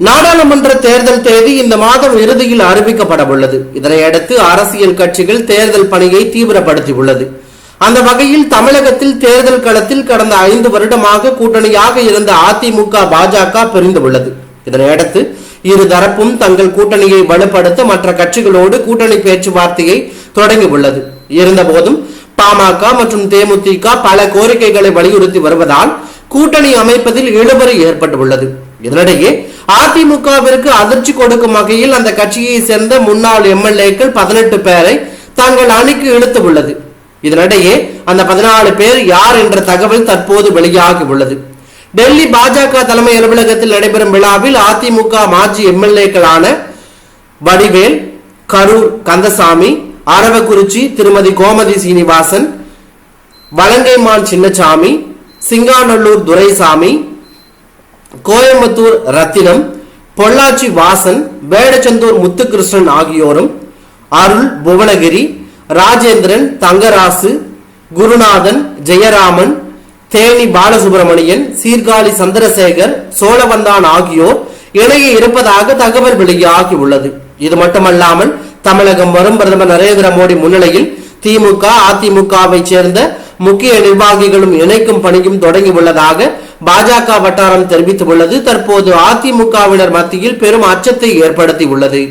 நாடாளுமன்ற தேர்தல் தேதி இந்த மாதம் இறுதியில் அறிவிக்கப்பட உள்ளது. இதனையடுத்து அரசியல் கட்சிகள் தேர்தல் பணியை தீவிரப்படுத்தியுள்ளது. அந்த வகையில் தமிழகத்தில் தேர்தல் களத்தில் கடந்த 5 வருடமாக கூட்டணியாக இருந்த அதிமுக பாஜக பிரிந்து உள்ளது. இதனையடுத்து இரு தரப்பும் தங்கள் கூட்டணியை வலுப்படுத்த மற்ற கட்சிகளோடு கூட்டணி பேச்சுவார்த்தையை தொடங்கியுள்ளது. இருந்தபோதும் பாமக மற்றும் தேமுதிக பல கோரிக்கைகளை வலியுறுத்தி வருவதால் கூட்டணி அமைப்பதில் இழுபறி ஏற்பட்டுள்ளது. இதனிடையே அதிமுகவிற்கு அதிர்ச்சி கொடுக்கும் வகையில் அந்த கட்சியை சேர்ந்த முன்னாள் எம்எல்ஏக்கள் 18 பேரை தங்கள் அணிக்கு இழுத்து உள்ளது. இதனிடையே அந்த 14 பேர் யார் என்ற தகவல் தற்போது வெளியாகி உள்ளது. டெல்லி பாஜக தலைமை அலுவலகத்தில் நடைபெறும் விழாவில் அதிமுக மாஜி எம்எல்ஏக்களான வடிவேல், கரூர் கந்தசாமி, அரவக்குறிச்சி திருமதி கோமதி சீனிவாசன், வலங்கைமான் சின்னசாமி, சிங்காநல்லூர் துரைசாமி, கோயம்புத்தூர் ரத்தினம், பொள்ளாச்சி வாசன், வேடச்சந்தூர் முத்துகிருஷ்ணன் ஆகியோரும், அருள், புவனகிரி, ராஜேந்திரன், தங்கராசு, குருநாதன், ஜெயராமன், தேனி பாலசுப்ரமணியன், சீர்காழி சந்திரசேகர், சோழவந்தான் ஆகியோர் இணைய இருப்பதாக தகவல் வெளியாகி உள்ளது. இது மட்டுமல்லாமல் தமிழகம் வரும் பிரதமர் நரேந்திர மோடி முன்னிலையில் திமுக அதிமுகவை சேர்ந்த முக்கிய நிர்வாகிகளும் இணைக்கும் பணியும் தொடங்கி உள்ளதாக பாஜக வட்டாரம் தெரிவித்துள்ளது. தற்போது அதிமுகவினர் மத்தியில் பெரும் அச்சத்தை ஏற்படுத்தி உள்ளது.